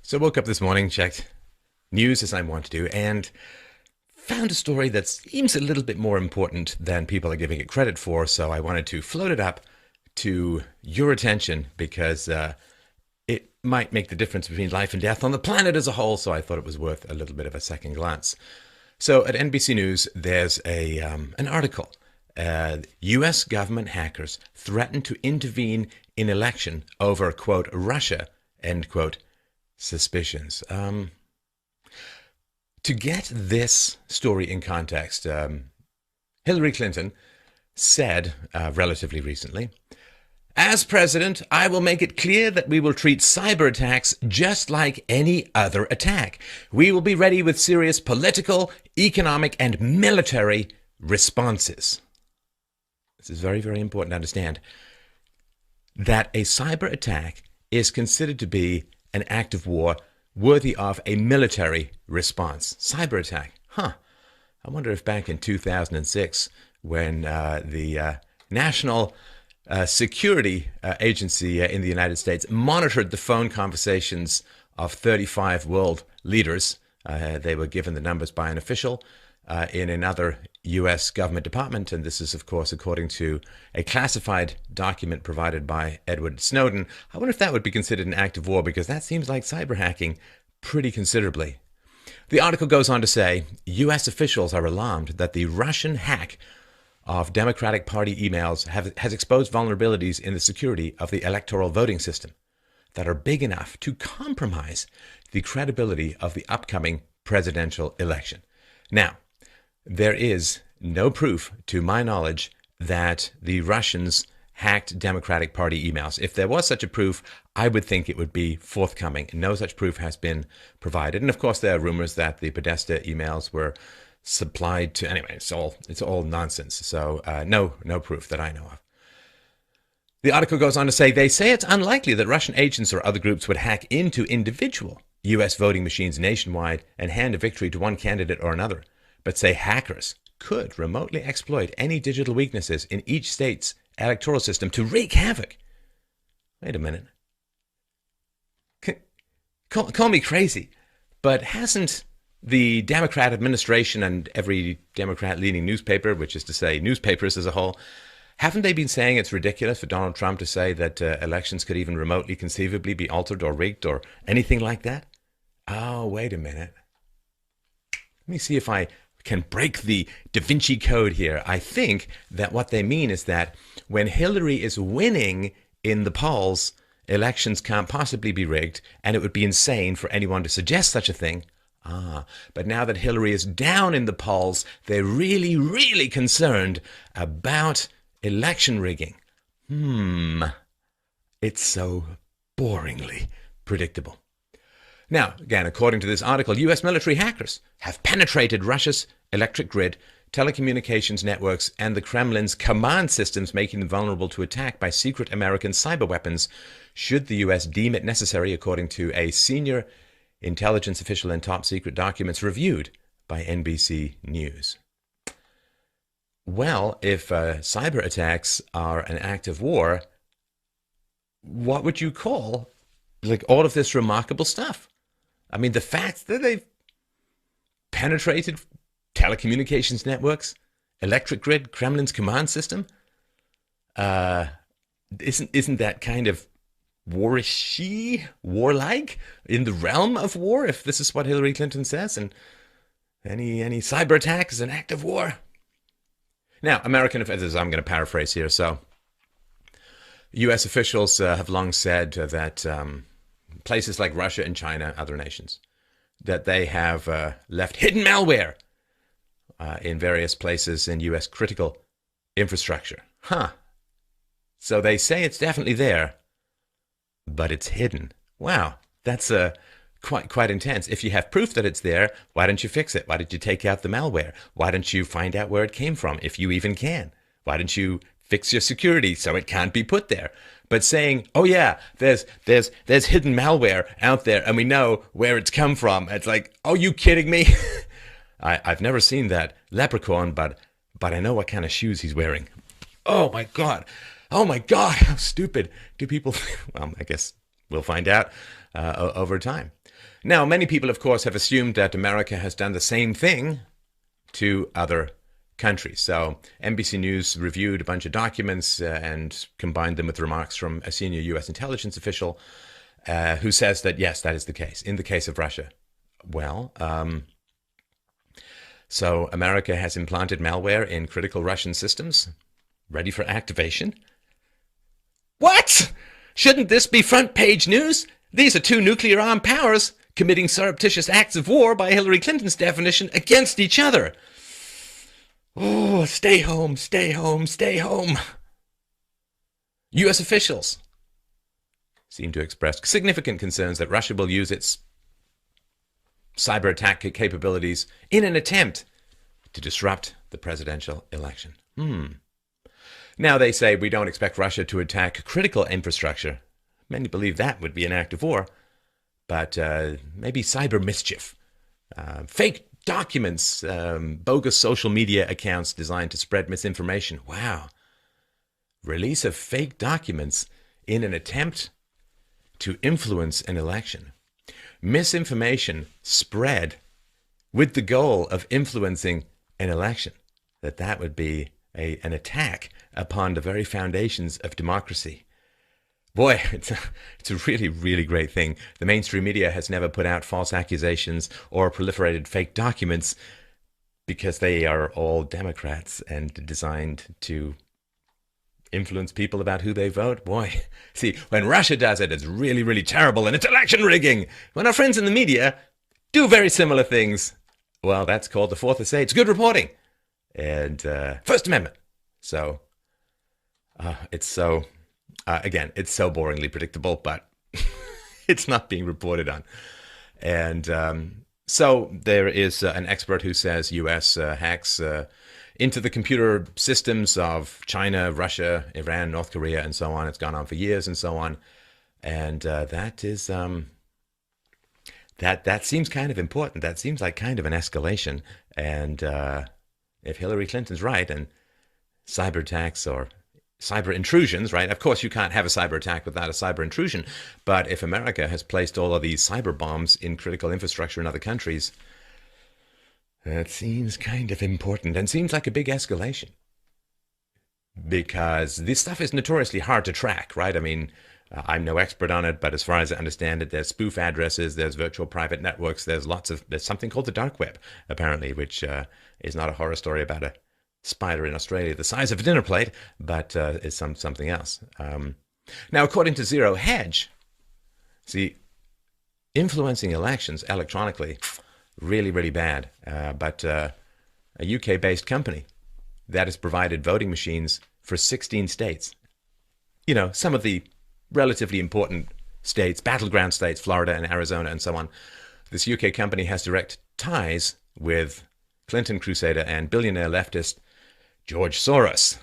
So I woke up this morning, checked news as I want to do, and found a story that seems a little bit more important than people are giving it credit for. So I wanted to float it up to your attention because it might make the difference between life and death on the planet as a whole. So I thought it was worth a little bit of a second glance. So at NBC News, there's an article. U.S. government hackers threaten to intervene in election over, quote, Russia, end quote, suspicions. To get this story in context, Hillary Clinton said relatively recently, "As president, I will make it clear that we will treat cyber attacks just like any other attack. We will be ready with serious political, economic, and military responses." This is very, very important to understand that a cyber attack is considered to be an act of war worthy of a military response. Cyber attack. I wonder if back in 2006, when the National Security Agency in the United States monitored the phone conversations of 35 world leaders, they were given the numbers by an official in another U.S. government department, and this is, of course, according to a classified document provided by Edward Snowden. I wonder if that would be considered an act of war, because that seems like cyber hacking pretty considerably. The article goes on to say, U.S. officials are alarmed that the Russian hack of Democratic Party emails has exposed vulnerabilities in the security of the electoral voting system that are big enough to compromise the credibility of the upcoming presidential election. Now, there is no proof, to my knowledge, that the Russians hacked Democratic Party emails. If there was such a proof, I would think it would be forthcoming. No such proof has been provided. And of course, there are rumors that the Podesta emails were supplied to... Anyway, it's all nonsense. So no proof that I know of. The article goes on to say, they say it's unlikely that Russian agents or other groups would hack into individual U.S. voting machines nationwide and hand a victory to one candidate or another, but say hackers could remotely exploit any digital weaknesses in each state's electoral system to wreak havoc. Wait a minute. Call me crazy, but hasn't the Democrat administration and every Democrat-leaning newspaper, which is to say newspapers as a whole, haven't they been saying it's ridiculous for Donald Trump to say that elections could even remotely conceivably be altered or rigged or anything like that? Oh, wait a minute. Let me see if I can break the Da Vinci Code here. I think that what they mean is that when Hillary is winning in the polls, elections can't possibly be rigged, and it would be insane for anyone to suggest such a thing. But now that Hillary is down in the polls, they're really, really concerned about election rigging. It's so boringly predictable. Now, again, according to this article, U.S. military hackers have penetrated Russia's electric grid, telecommunications networks, and the Kremlin's command systems, making them vulnerable to attack by secret American cyber weapons, should the U.S. deem it necessary, according to a senior intelligence official and top secret documents reviewed by NBC News. Well, if cyber attacks are an act of war, what would you call all of this remarkable stuff? I mean, the fact that they've penetrated telecommunications networks, electric grid, Kremlin's command system, isn't that kind of warlike, in the realm of war, if this is what Hillary Clinton says, and any cyber attack is an act of war? Now, American officials, I'm going to paraphrase here, so U.S. officials have long said that places like Russia and China, other nations, that they have left hidden malware in various places in U.S. critical infrastructure. So they say it's definitely there, but it's hidden. Wow, that's quite intense. If you have proof that it's there, why don't you fix it? Why did you take out the malware? Why don't you find out where it came from, if you even can? Why don't you fix your security so it can't be put there? But saying, oh yeah, there's hidden malware out there and we know where it's come from. It's like, oh, you kidding me? I've never seen that leprechaun, but I know what kind of shoes he's wearing. Oh my God, how stupid do people... Well, I guess we'll find out. over time. Now, many people, of course, have assumed that America has done the same thing to other countries. So NBC News reviewed a bunch of documents and combined them with remarks from a senior U.S. intelligence official who says that, yes, that is the case. In the case of Russia, well, so America has implanted malware in critical Russian systems, ready for activation. What? Shouldn't this be front page news? These are two nuclear-armed powers committing surreptitious acts of war by Hillary Clinton's definition against each other. Oh, stay home, stay home, stay home. U.S. officials seem to express significant concerns that Russia will use its cyber attack capabilities in an attempt to disrupt the presidential election. Now they say we don't expect Russia to attack critical infrastructure. Many believe that would be an act of war, but maybe cyber mischief, fake documents, bogus social media accounts designed to spread misinformation. Wow. Release of fake documents in an attempt to influence an election. Misinformation spread with the goal of influencing an election. That would be an attack upon the very foundations of democracy. Boy, it's a really, really great thing. The mainstream media has never put out false accusations or proliferated fake documents because they are all Democrats and designed to influence people about who they vote. Boy, see, when Russia does it, it's really, really terrible and it's election rigging. When our friends in the media do very similar things, well, that's called the Fourth Estate. It's good reporting. And First Amendment. So it's so... again, it's so boringly predictable, but it's not being reported on. And so there is an expert who says U.S. hacks into the computer systems of China, Russia, Iran, North Korea, and so on. It's gone on for years and so on. And that is... that seems kind of important. That seems like kind of an escalation. And if Hillary Clinton's right, and cyber attacks or cyber intrusions, right? Of course, you can't have a cyber attack without a cyber intrusion. But if America has placed all of these cyber bombs in critical infrastructure in other countries, that seems kind of important and seems like a big escalation. Because this stuff is notoriously hard to track, right? I mean, I'm no expert on it, but as far as I understand it, there's spoof addresses, there's virtual private networks, there's something called the dark web, apparently, which is not a horror story about a spider in Australia the size of a dinner plate, but is something else. Now, according to Zero Hedge, see, influencing elections electronically, really, really bad. But a UK-based company that has provided voting machines for 16 states. You know, some of the relatively important states, battleground states, Florida and Arizona and so on. This UK company has direct ties with Clinton crusader and billionaire leftist George Soros.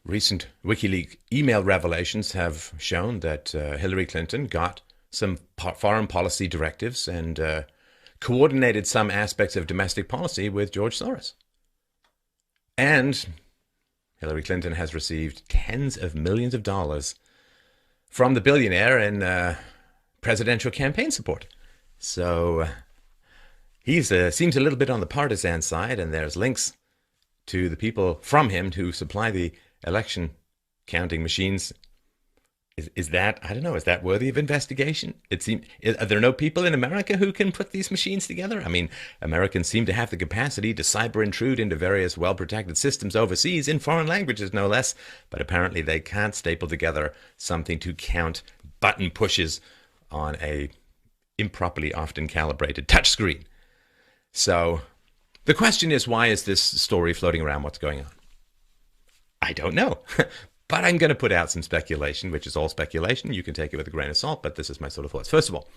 Recent WikiLeaks email revelations have shown that Hillary Clinton got some foreign policy directives and coordinated some aspects of domestic policy with George Soros. And Hillary Clinton has received tens of millions of dollars from the billionaire in presidential campaign support. So he's seems a little bit on the partisan side, and there's links to the people from him to supply the election counting machines. Is that, I don't know, is that worthy of investigation? Are there no people in America who can put these machines together? I mean, Americans seem to have the capacity to cyber intrude into various well-protected systems overseas in foreign languages, no less. But apparently they can't staple together something to count button pushes on a improperly often calibrated touchscreen. So the question is, why is this story floating around? What's going on? I don't know. But I'm going to put out some speculation, which is all speculation. You can take it with a grain of salt, but this is my sort of thoughts. First of all,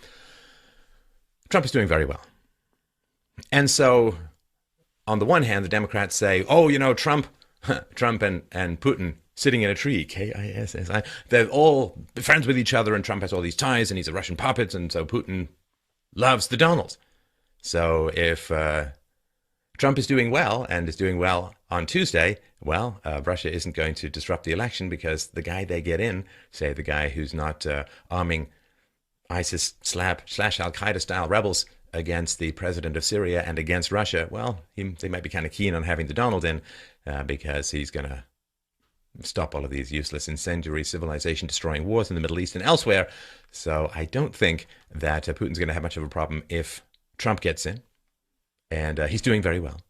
Trump is doing very well. And so, on the one hand, the Democrats say, oh, you know, Trump and Putin sitting in a tree, Kissi, they're all friends with each other, and Trump has all these ties, and he's a Russian puppet, and so Putin loves the Donalds. So if Trump is doing well, and is doing well on Tuesday, well, Russia isn't going to disrupt the election because the guy they get in, say the guy who's not arming ISIS slash Al-Qaeda style rebels against the president of Syria and against Russia, well, they might be kind of keen on having the Donald in because he's going to stop all of these useless, incendiary, civilization-destroying wars in the Middle East and elsewhere. So I don't think that Putin's going to have much of a problem if Trump gets in. And he's doing very well.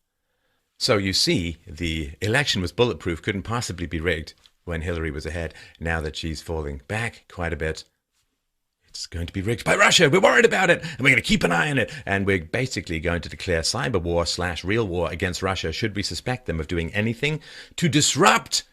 So you see, the election was bulletproof, couldn't possibly be rigged when Hillary was ahead. Now that she's falling back quite a bit, it's going to be rigged by Russia. We're worried about it, and we're going to keep an eye on it. And we're basically going to declare cyber war / real war against Russia should we suspect them of doing anything to disrupt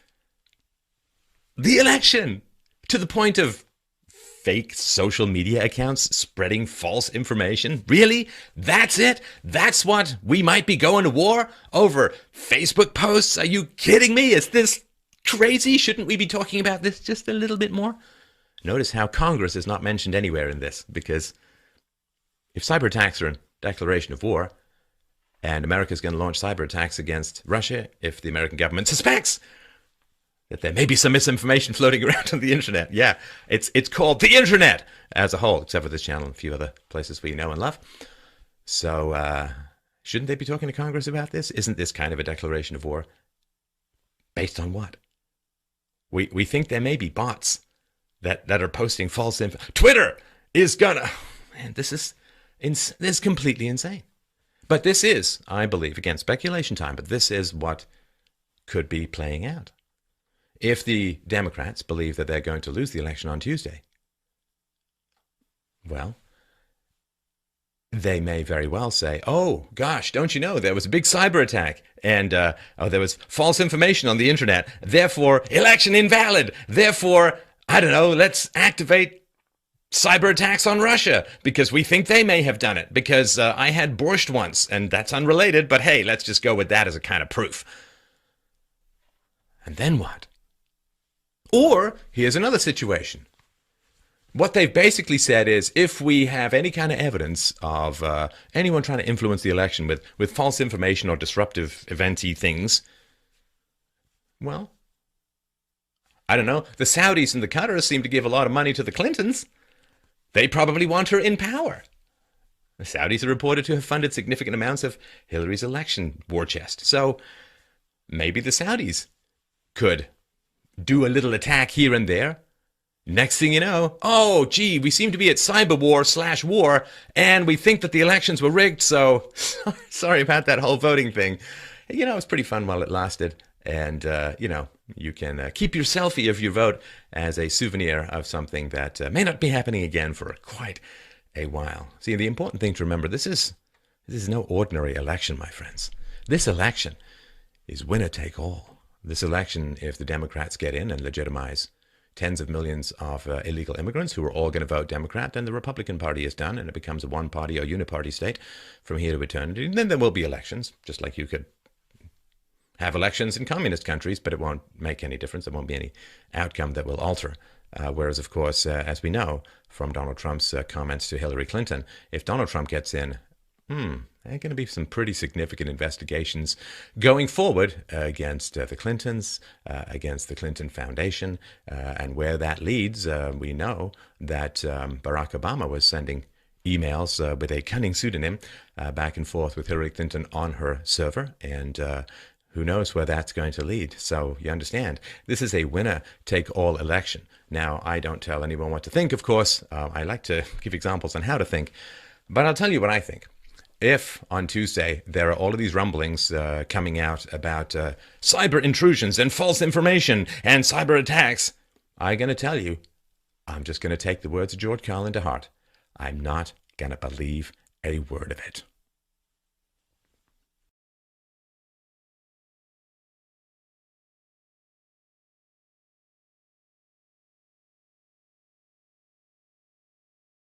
the election, to the point of fake social media accounts spreading false information. Really? That's it? That's what we might be going to war over? Facebook posts? Are you kidding me? Is this crazy? Shouldn't we be talking about this just a little bit more? Notice how Congress is not mentioned anywhere in this, because if cyber attacks are a declaration of war, and America's going to launch cyber attacks against Russia, if the American government suspects that there may be some misinformation floating around on the internet. Yeah, it's called the internet as a whole, except for this channel and a few other places we know and love. So shouldn't they be talking to Congress about this? Isn't this kind of a declaration of war? Based on what? We think there may be bots that are posting false info. Twitter is gonna... Man, this is completely insane. But this is, I believe, again, speculation time, but this is what could be playing out. If the Democrats believe that they're going to lose the election on Tuesday, well, they may very well say, oh, gosh, don't you know, there was a big cyber attack and there was false information on the internet. Therefore, election invalid. Therefore, I don't know, let's activate cyber attacks on Russia because we think they may have done it because I had borscht once and that's unrelated. But hey, let's just go with that as a kind of proof. And then what? Or here's another situation. What they've basically said is if we have any kind of evidence of anyone trying to influence the election with false information or disruptive eventy things, well, I don't know. The Saudis and the Qataris seem to give a lot of money to the Clintons. They probably want her in power. The Saudis are reported to have funded significant amounts of Hillary's election war chest. So maybe the Saudis could do a little attack here and there. Next thing you know, oh, gee, we seem to be at cyber war / war, and we think that the elections were rigged, so sorry about that whole voting thing. You know, it was pretty fun while it lasted, and, you know, you can keep your selfie of your vote as a souvenir of something that may not be happening again for quite a while. See, the important thing to remember, this is no ordinary election, my friends. This election is winner take all. This election, if the Democrats get in and legitimize tens of millions of illegal immigrants who are all going to vote Democrat, then the Republican Party is done and it becomes a one-party or uniparty state from here to eternity. And then there will be elections, just like you could have elections in communist countries, but it won't make any difference. There won't be any outcome that will alter. Whereas, of course, as we know from Donald Trump's comments to Hillary Clinton, if Donald Trump gets in, there are going to be some pretty significant investigations going forward against the Clintons, against the Clinton Foundation. And where that leads, we know that Barack Obama was sending emails with a cunning pseudonym back and forth with Hillary Clinton on her server. And who knows where that's going to lead. So you understand, this is a winner-take-all election. Now, I don't tell anyone what to think, of course. I like to give examples on how to think. But I'll tell you what I think. If on Tuesday there are all of these rumblings coming out about cyber intrusions and false information and cyber attacks, I'm going to tell you, I'm just going to take the words of George Carlin to heart. I'm not going to believe a word of it.